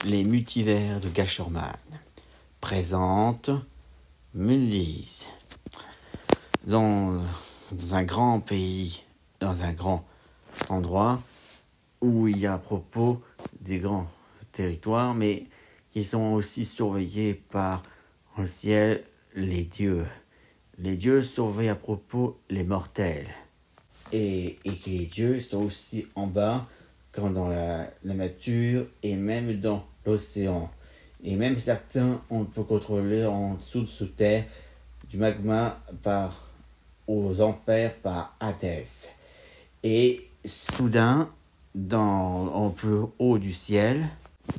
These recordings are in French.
Les multivers de Gasherman présente Mulise. Dans un grand pays, dans un grand endroit où il y a à propos des grands territoires, mais qui sont aussi surveillés par le ciel les dieux. Les dieux surveillent à propos les mortels. Et que les dieux sont aussi en bas, quand dans la nature et même dans l'océan. Et même certains, on peut contrôler en dessous sous terre du magma aux enfers par Hadès. Et soudain, en plus haut du ciel,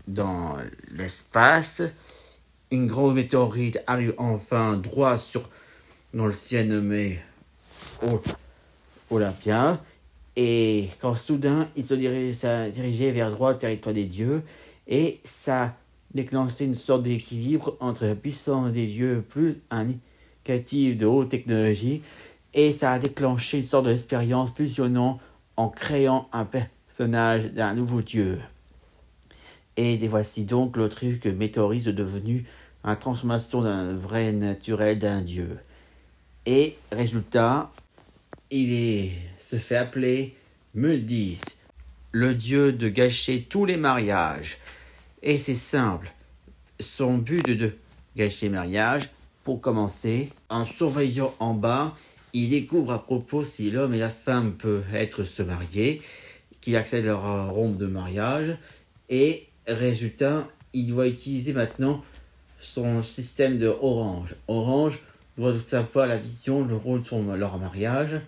dans l'espace, une grosse météorite arrive enfin droit dans le ciel nommé Olympia. Et quand soudain, il se dirigeait vers droit le territoire des dieux, et ça déclenchait une sorte d'équilibre entre la puissance des dieux plus un indicatif de haute technologie, et ça a déclenché une sorte d'expérience fusionnant en créant un personnage d'un nouveau dieu. Et voici donc le truc météorite devenu une transformation d'un vrai naturel d'un dieu. Et résultat, se fait appeler Mulise, le dieu de gâcher tous les mariages. Et c'est simple, son but de gâcher les mariages, pour commencer, en surveillant en bas, il découvre à propos si l'homme et la femme peuvent se marier, qu'il accède à leur ronde de mariage, et résultat, il doit utiliser maintenant son système de Orange. Orange doit tout savoir la vision, le rôle de leur mariage,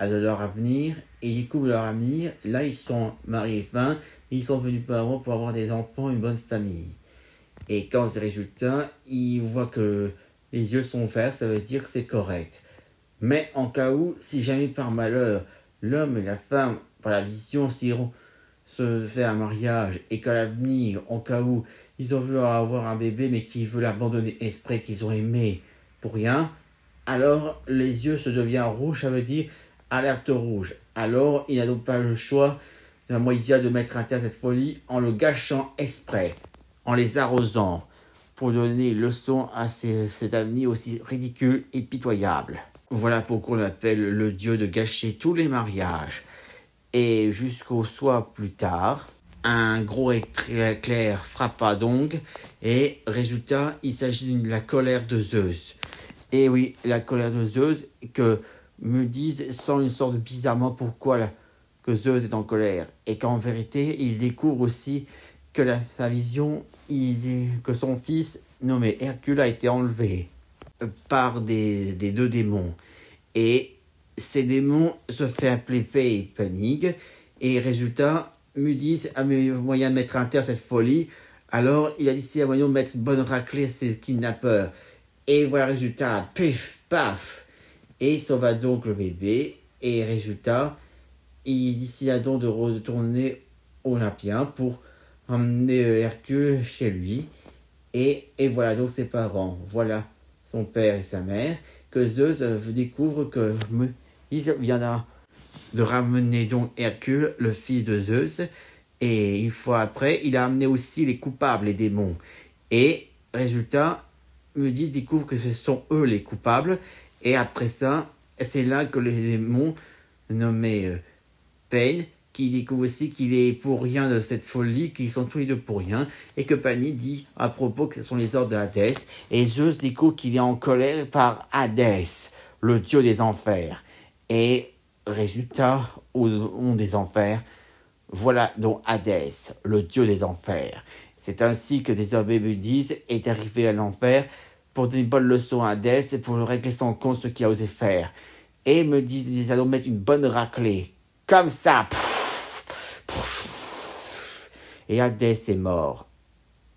de leur avenir, et ils découvrent leur avenir. Là, ils sont mariés fin, ils sont venus parents pour avoir des enfants, une bonne famille. Et quand c'est résultat, ils voient que les yeux sont verts, ça veut dire que c'est correct. Mais en cas où, si jamais par malheur, l'homme et la femme, par la vision, s'iront se faire un mariage, et qu'à l'avenir, en cas où ils ont voulu avoir un bébé, mais qu'ils veulent abandonner exprès, qu'ils ont aimé pour rien, alors les yeux se deviennent rouges, ça veut dire alerte rouge. Alors il n'a donc pas le choix d'un moyen de mettre un terme à cette folie en le gâchant exprès, en les arrosant, pour donner une leçon à cet avenir aussi ridicule et pitoyable. Voilà pourquoi on appelle le dieu de gâcher tous les mariages. Et jusqu'au soir plus tard, un gros éclair frappa donc, et résultat, il s'agit de la colère de Zeus. Et oui, la colère de Zeus, que me disent sans une sorte de bizarrement pourquoi que Zeus est en colère. Et qu'en vérité, il découvre aussi que sa vision, que son fils, nommé Hercule, a été enlevé par des deux démons. Et ces démons se fait appeler paix et panique. Et résultat, Mudis a moyen de mettre un terme à cette folie. Alors, il a décidé à moyen de mettre une bonne raclée à ses kidnappeurs. Et voilà le résultat, pif, paf. Et il sauva donc le bébé. Et résultat, il décida donc de retourner au Olympien pour emmener Hercule chez lui. Et voilà donc ses parents. Voilà son père et sa mère. Que Zeus découvre que il vient de ramener donc Hercule, le fils de Zeus. Et une fois après, il a amené aussi les coupables, les démons. Et résultat, Mudis découvre que ce sont eux les coupables. Et après ça, c'est là que les démons nommés Pain, qui découvre aussi qu'il est pour rien de cette folie, qu'ils sont tous les deux pour rien, et que Pani dit à propos que ce sont les ordres de Hadès, et Zeus découvre qu'il est en colère par Hadès, le dieu des enfers. Et résultat, au nom des enfers, voilà donc Hadès, le dieu des enfers. C'est ainsi que désormais Mudis est arrivé à l'enfer pour donner une bonne leçon à Hadès et pour régler son compte ce qu'il a osé faire. Et me disent, ils allons mettre une bonne raclée. Comme ça. Et Hadès est mort.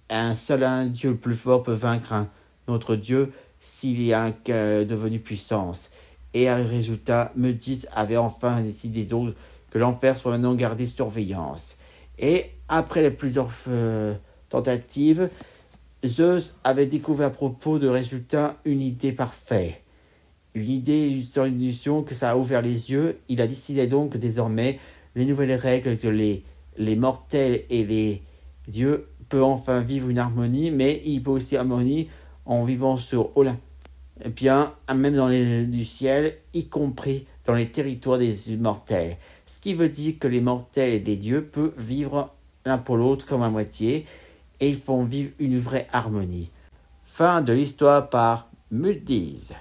Un dieu plus fort peut vaincre un autre dieu s'il est devenu puissance. Et à résultat, Mudis avait enfin décidé donc que l'enfer soit maintenant gardé surveillance. Et après les plusieurs tentatives, Zeus avait découvert à propos de résultats une idée parfaite. Une idée sur une illusion que ça a ouvert les yeux. Il a décidé donc que désormais, les nouvelles règles que les mortels et les dieux peut enfin vivre une harmonie, mais il peut aussi harmonie en vivant sur Olympia, même dans du ciel, y compris dans les territoires des immortels. Ce qui veut dire que les mortels et des dieux peuvent vivre l'un pour l'autre comme à moitié, et ils font vivre une vraie harmonie. Fin de l'histoire par Muldiz.